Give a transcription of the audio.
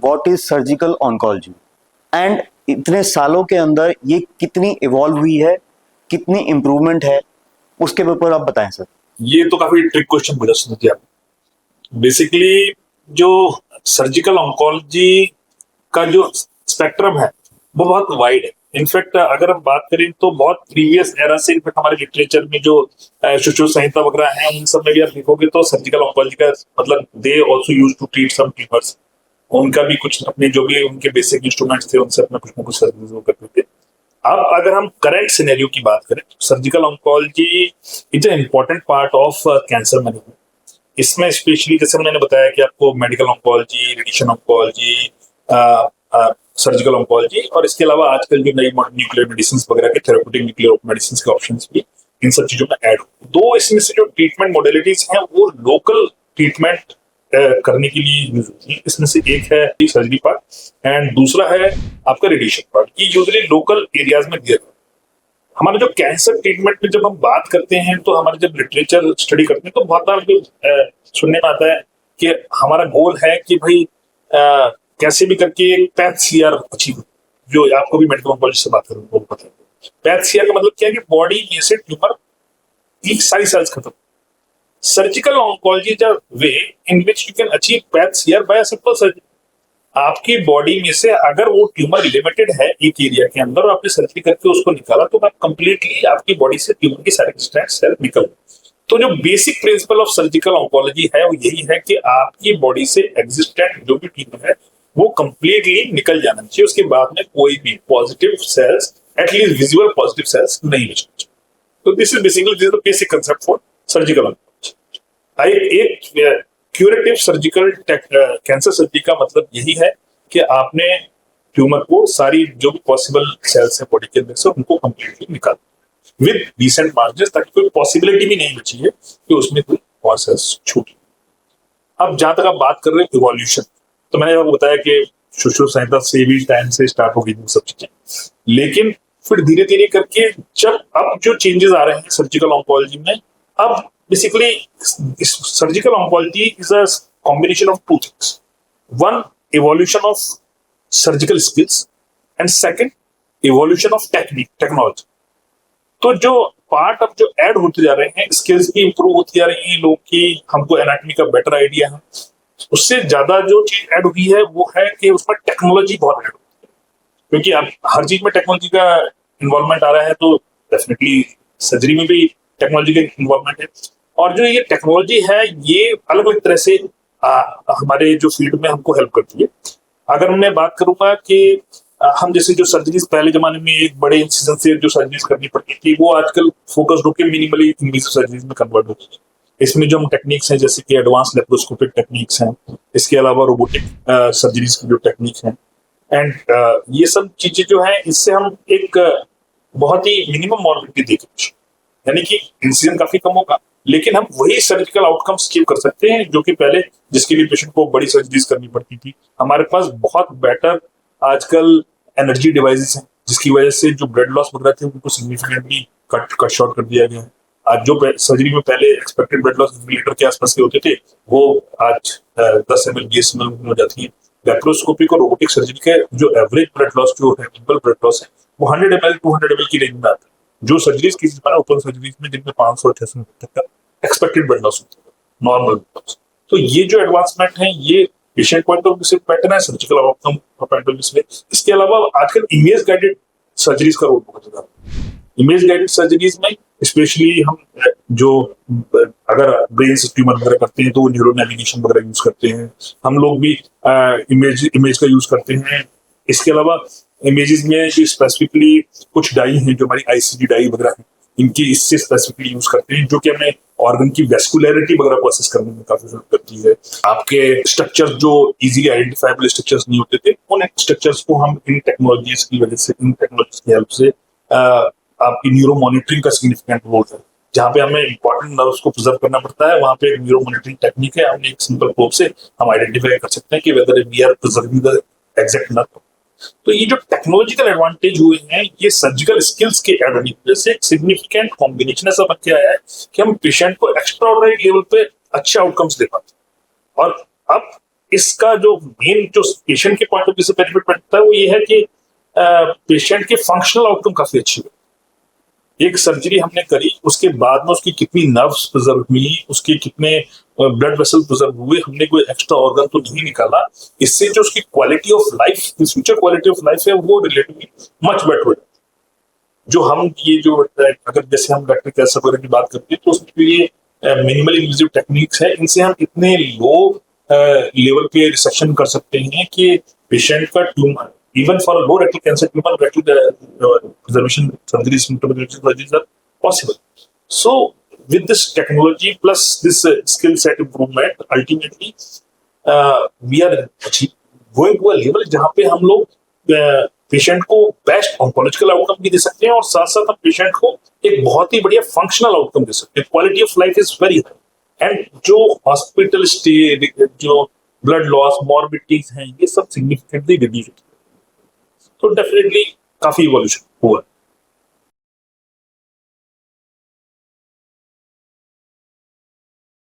What is surgical oncology and इतने सालों के अंदर ये कितनी इवॉल्व हुई है, कितनी इम्प्रूवमेंट है, उसके ऊपर आप बताएं सर। ये तो काफी ट्रिक क्वेश्चन पूछा किया। बेसिकली जो सर्जिकल ऑन्कोलॉजी का जो स्पेक्ट्रम है वो बहुत वाइड है। इनफैक्ट अगर हम बात करें तो बहुत प्रीवियस एरा से इनफैक्ट हमारे लिटरेचर में जो सुश्रुत संहिता वगैरह है उन सब में भी आप देखोगे तो सर्जिकल ऑन्कोलॉजी का मतलब they also used to treat some tumours. उनका भी कुछ अपने जो भी उनके बेसिक इंस्ट्रूमेंट्स थे उनसे अपना कुछ ना कुछ सर्विस वो करते थे। अब अगर हम करंट सिनेरियो की बात करें तो surgical oncology is a important part of cancer management. इसमें स्पेशली जैसे मैंने बताया कि आपको medical oncology, radiation oncology, surgical oncology और इसके अलावा आजकल जो नई न्यूक्लियर मेडिसिन वगैरह के थेरेप्यूटिक न्यूक्लियर मेडिसिन के ऑप्शंस भी इन सब चीजों में ऐड हो। दो इसमें से जो ट्रीटमेंट मॉडलिटीज हैं वो लोकल ट्रीटमेंट करने के लिए यूज होती है। इसमें से एक है सर्जरी पार्ट एंड दूसरा है आपका रेडिएशन पार्ट। ये यूजुअली लोकल एरियाज में दिया जाता है। हमारे जो कैंसर ट्रीटमेंट में जब हम बात करते हैं तो हमारे जब लिटरेचर स्टडी करते हैं तो बहुत बार जो सुनने में आता है कि हमारा गोल है कि भाई कैसे भी करके एक पैथ सीआर अचीव हो। जो आपको भी मेडिकल ऑन्कोलॉजी से बात करूँ वो पता है। पैथ सीआर का मतलब क्या है कि बॉडी में से ट्यूमर की सारी सेल्स खत्म। Surgical oncology is a way in which you can achieve path CR by a simple surgery. आपकी बॉडी में से अगर वो ट्यूमर लिमिटेड है एक एरिया के अंदर और आपने सर्जरी करके उसको निकाला तो आप कंप्लीटली आपकी बॉडी से ट्यूमर की सारी सेल निकल। तो जो basic principle of surgical oncology है वो यही है कि आपकी बॉडी से एग्जिस्टेंट जो भी ट्यूमर है वो कंप्लीटली निकल जाना चाहिए। उसके बाद में कोई भी positive cells, at least visible positive cells नहीं बचना चाहिए। तो this is basically the basic concept for surgical oncology. एक क्यूरेटिव सर्जिकल कैंसर सर्जरी का मतलब यही है कि आपने ट्यूमर को सारी जो भी पॉसिबल सेल्स है बॉडी के अंदर से उनको कंप्लीटली निकाल विद डिसेंट मार्जिन, ताकि कोई पॉसिबिलिटी भी नहीं बची है कि उसमें कोई और सेल्स छूटी। अब जहां तक आप बात कर रहे हैं इवोल्यूशन, तो मैंने आपको बताया कि सुश्रुत संहिता से भी टाइम से स्टार्ट हो गई सब चीजें, लेकिन फिर धीरे धीरे करके जब अब जो चेंजेस आ रहे हैं सर्जिकल ऑन्कोलॉजी में, अब basically surgical oncology is a combination of two things. One, evolution of surgical skills and second, evolution of technology. तो जो पार्ट अब जो ऐड होते जा रहे हैं, स्किल्स भी इंप्रूव होती जा रही हैं, लोग की हमको एनाटॉमी का बेटर आइडिया है। उससे ज्यादा जो चीज ऐड हुई है वो है कि उसमें टेक्नोलॉजी बहुत ऐड होती है, क्योंकि अब हर चीज में टेक्नोलॉजी का इन्वॉल्वमेंट आ रहा है तो डेफिनेटली सर्जरी में भी टेक्नोलॉजी का इन्वॉल्वमेंट है। और जो ये टेक्नोलॉजी है ये अलग अलग तरह से हमारे जो फील्ड में हमको हेल्प करती है। अगर मैं बात करूंगा कि हम जैसे जो सर्जरीज पहले जमाने में एक बड़े इंसिजन से जो सर्जरीज करनी पड़ती थी वो आजकल फोकस्ड होकर मिनिमली इन्वेसिव सर्जरीज में कन्वर्ट होती है। इसमें जो हम टेक्निक्स हैं जैसे कि एडवांस लेप्रोस्कोपिक टेक्निक्स हैं, इसके अलावा रोबोटिक सर्जरीज की जो टेक्निक हैं एंड ये सब चीजें जो है इससे हम एक बहुत ही मिनिमम मॉर्बिडिटी देखें, यानी कि इंसिजन काफी कम होगा लेकिन हम वही सर्जिकल आउटकम्स अचीव कर सकते हैं जो कि पहले जिसके लिए पेशेंट को बड़ी सर्जरीज करनी पड़ती थी। हमारे पास बहुत बेटर आजकल एनर्जी डिवाइसेस हैं जिसकी वजह से जो ब्लड लॉस वगैरह थे उनको सिग्निफिकेंटली कट शॉर्ट कर दिया गया है। आज जो सर्जरी में पहले एक्सपेक्टेड ब्लड लॉस मिलीलीटर के आसपास के होते थे वो आज 10 ml 20 ml हो जाती है। लैप्रोस्कोपिक और रोबोटिक सर्जरी के जो एवरेज ब्लड लॉस जो है ब्लड लॉस है वो 100 ml 200 ml की रेंज में आता है। जो सर्जरीज की ओपन सर्जरीज में जिनमें 500-600 तक का एक्सपेक्टेड ब्लड लॉस होता है, नॉर्मल ब्लड लॉस। तो ये जो एडवांसमेंट है ये पेशेंट पॉइंट ऑफ व्यू से बेटर है, surgical outcome point of view से। इसके अलावा आजकल इमेज गाइडेड सर्जरीज का रोल बहुत ज्यादा है। इमेज गाइडेड सर्जरीज में स्पेशली हम जो अगर ब्रेन से ट्यूमर वगैरह करते हैं तो न्यूरो नेविगेशन वगैरह यूज करते हैं। हम लोग भी इमेज का यूज करते हैं। इसके अलावा इमेजेस में स्पेसिफिकली कुछ डाई हैं जो हमारी आईसीडी डाई वगैरह है इनकी इससे स्पेसिफिकली यूज करते हैं जो कि हमें ऑर्गन की वेस्कुलरिटी वगैरह को असेस करने में काफी हेल्प करती है। आपके स्ट्रक्चर्स जो इजीली आइडेंटिफाइबल स्ट्रक्चर्स नहीं होते थे उन स्ट्रक्चर्स को हम इन टेक्नोलॉजीज की वजह से, इन टेक्नोलॉजीज की हेल्प से आपकी न्यूरो मॉनिटरिंग का सिग्निफिकेंट रोल है। जहाँ पे हमें इंपॉर्टेंट नर्व्स को प्रिजर्व करना पड़ता है वहाँ पे न्यूरो मॉनिटरिंग टेक्निक है। हमने एक सिंपल प्रोब से हम आइडेंटिफाई कर सकते हैं कि whether we are preserving the exact nerve. तो ये जो टेक्नोलॉजिकल एडवांटेज हुए हैं ये सर्जिकल स्किल्स के ऐड होने की वजह से एक सिग्निफिकेंट कॉम्बिनेशन ऐसा बन के आया है कि हम पेशेंट को एक्स्ट्राऑर्डिनरी लेवल पे अच्छे आउटकम्स दे पाते हैं। और अब इसका जो मेन जो पेशेंट के पॉइंट ऑफ व्यू से बेनिफिट मिलता है वो ये है कि पेशेंट के फंक्शनल आउटकम काफी अच्छी हुई। एक सर्जरी हमने करी, उसके बाद में उसकी कितनी नर्व्स प्रिजर्व हुई, उसके कितने ब्लड वेसल प्रिजर्व हुए, हमने कोई एक्स्ट्रा ऑर्गन तो नहीं निकाला। इससे जो उसकी quality of life, future quality of life है, वो रिलेटिवली मच बेटर हो। जो हम ये जो अगर जैसे हम डॉक्टर कैंसर वगैरह की बात करते हैं तो उसमें ये मिनिमल इन्वेजिव टेक्निक्स है, इनसे हम इतने लो लेवल पे रिसेक्शन कर सकते हैं कि पेशेंट का tumour, even for a low rectal cancer tumor, rectal preservation surgeries, symptomatology surgeries are possible. So, with this technology plus this skill set improvement, ultimately, we are going to a level जहाँ पे हम लोग patient को best oncological outcome भी दे सकते हैं और साथ साथ हम पेशेंट को एक बहुत ही बढ़िया फंक्शनल आउटकम दे सकते हैं। Quality of life is very high and जो हॉस्पिटल स्टे, जो ब्लड लॉस, मॉर्बिडिटीज हैं, ये सब सिग्निफिकेंटली रिड्यूस। तो डेफिनेटली काफी इवोल्यूशन हुआ।